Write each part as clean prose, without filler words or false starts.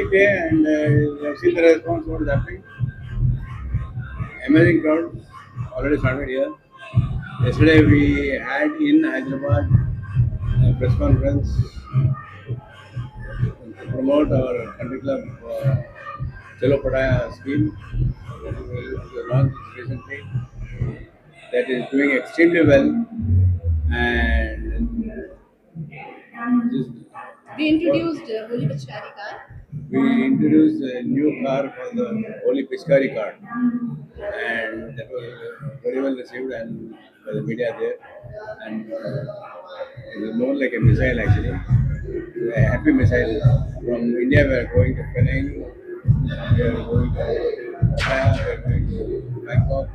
fantastic day, and I've seen the response what is happening. Amazing crowd already started here. Yesterday we had in Hyderabad a press conference to promote our country club Chalo Padaya scheme that we launched recently. That is doing extremely well, and this, We introduced Holi Pichkari car. we introduced a new car called the Holy Pichkari car, and that was very well received and by the media there, and it was more like a missile actually, a happy missile. From India we are going to Penang, we are going to Pattaya, we are going to Bangkok.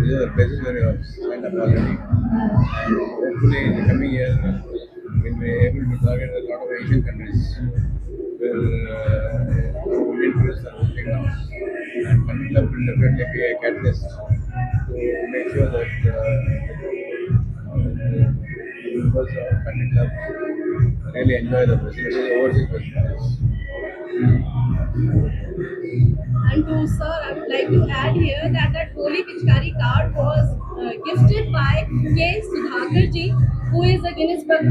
These are the places where we have signed up already, and hopefully in the coming year we'll be able to target a lot of Asian countries where Indian tourists are visiting now. And Country Club will definitely be a catalyst to make sure that the members of Country Club really enjoy the facilities, overseas facilities. And to sir, I would like to add here that that Holi Pichkari card was gifted by K. Sudhakar ji, who is a Guinness Book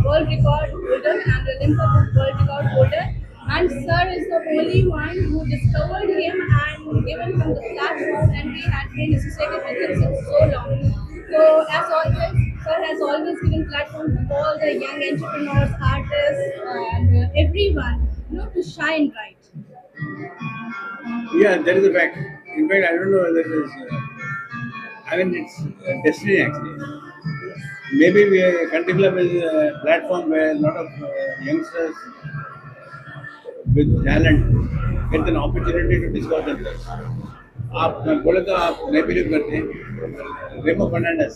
World Record holder and Olympic Book World Record holder. And sir is the only one who discovered him and given him the platform, and we had been associated with him since so long. So as always, sir has always given platform to all the young entrepreneurs, artists, and everyone, to shine bright. Yeah, that is a fact. In fact, I don't know whether it is. I mean, it's destiny actually. Maybe Country Club is a platform where a lot of youngsters with talent get an opportunity to discover themselves. आप मैं बोले तो आप नहीं believe करते हैं रेमो Fernandes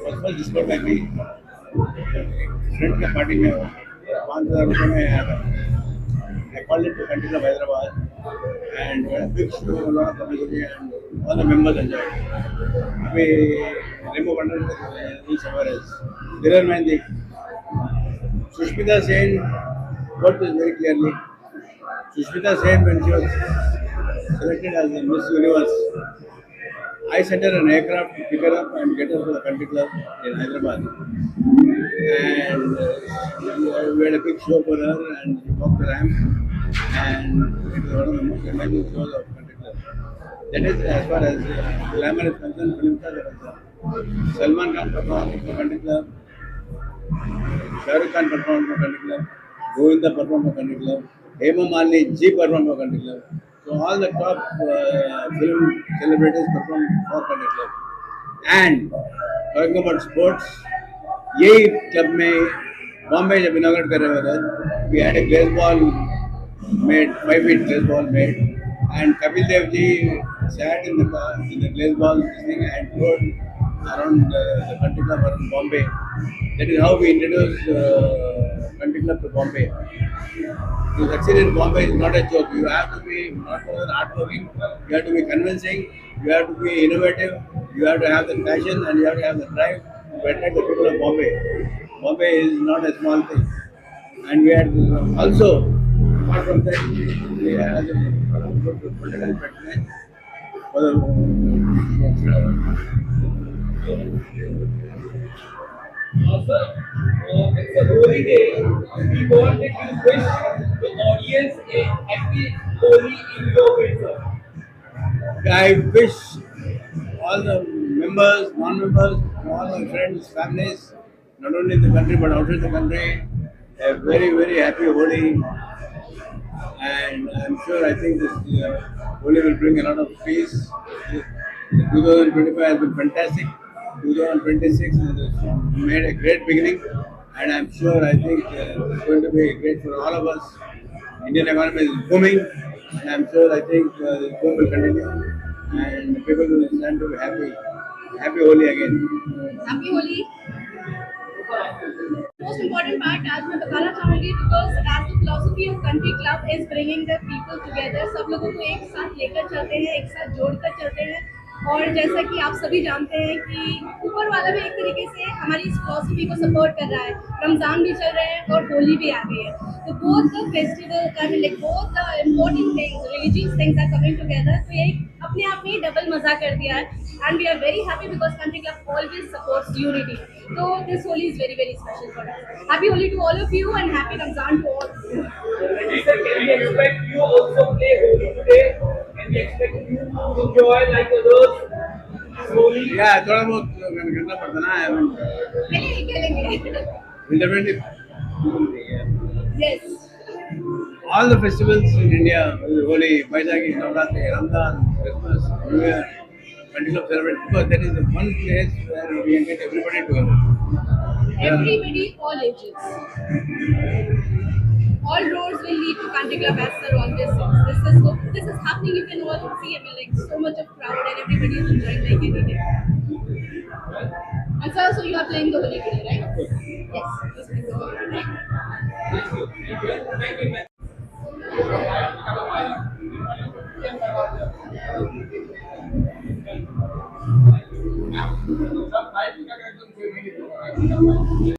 first discover में भी फ्रेंड के पार्टी में 5,000 रुपये में आया था I called it to Country Club Hyderabad and a big show, a lot of publicity, and all the members enjoyed it. अभी रेमो Fernandes is somewhere else. Dhiren Mehndi, Sushmita Sen got this very clearly. Sushmita Sen, when she was selected as the Miss Universe, I sent her an aircraft to pick her up and get her to the Country Club in Hyderabad. And we had a big show for her, and she walked the ramp, and it was one of the most amazing shows of Country Club. That is as far as glamour is concerned, film stars are concerned. Salman Khan performed for Country Club, Shah Rukh Khan performed for Country Club, Govinda performed for Country Club, Hema Malini ji performed for Country Club. So all the top film celebrities performed for Country Club. And talking about sports, यही club में बॉम्बे जब inaugurate कर रहे थे, we had a glaze ball made, 5 feet glaze ball made, and Kapil Dev ji sat in the glaze ball thing and rode around the Country Club around Bombay. That is how we introduced Country Club to Bombay. To succeed in Bombay is not a joke. You have to be not only hardworking, you have to be convincing, you have to be innovative, you have to have the passion, and you have to have the drive to attract the people of Bombay. Bombay is not a small thing. And we had also, apart from that, we had a good political patronage for the Sir, it's a holy day. We wanted to wish the audience a happy Holi in your way, sir. I wish all the members, non-members, all my friends, families, not only in the country but outside the country, a very, very happy Holi. And I'm sure I think this Holi will bring a lot of peace. 2025 has been fantastic. 2026 has made a great beginning. And I'm sure I think it's going to be great for all of us. Indian economy is booming, and I'm sure I think the boom will continue, and people will stand to be happy. Happy Holi again. Happy Holi. Most important part आज मैं बताना चाहूँगी because as the philosophy of country club is bringing the people together, सब लोगों को एक साथ लेकर चलते हैं, एक साथ जोड़कर चलते हैं. और जैसा कि आप सभी जानते हैं कि ऊपर वाला भी एक तरीके से हमारी इस फिलॉसफी को सपोर्ट कर रहा है। रमज़ान भी चल रहे हैं और होली भी आ गई है, तो both the festival like both the important things religious things are coming together, तो ये अपने आप में डबल मजा कर दिया है। And we are very happy because country club always supports unity, तो this Holi is very very special for us. Happy Holi to all of you and happy Ramzan to all. Sir, can we expect you also play Holi today? Can we expect you to enjoy like others this Holi? Yeah, थोड़ा बहुत करना पड़ता ना, I mean, खेलेंगे we'll definitely yes all the festivals in India, Holi, Baisakhi, Navratri, Ramadan, Christmas, New Year, Country Club celebrate, because that is the one place where we can get everybody together. everybody, all ages. All roads will lead to Country Club, as Sir always says. This is happening. You can all see. I mean, like so much of crowd and everybody is enjoying like any day. And sir, so you are playing the Holi today, right? Yes. Yes, playing the Holi, right? Thank you.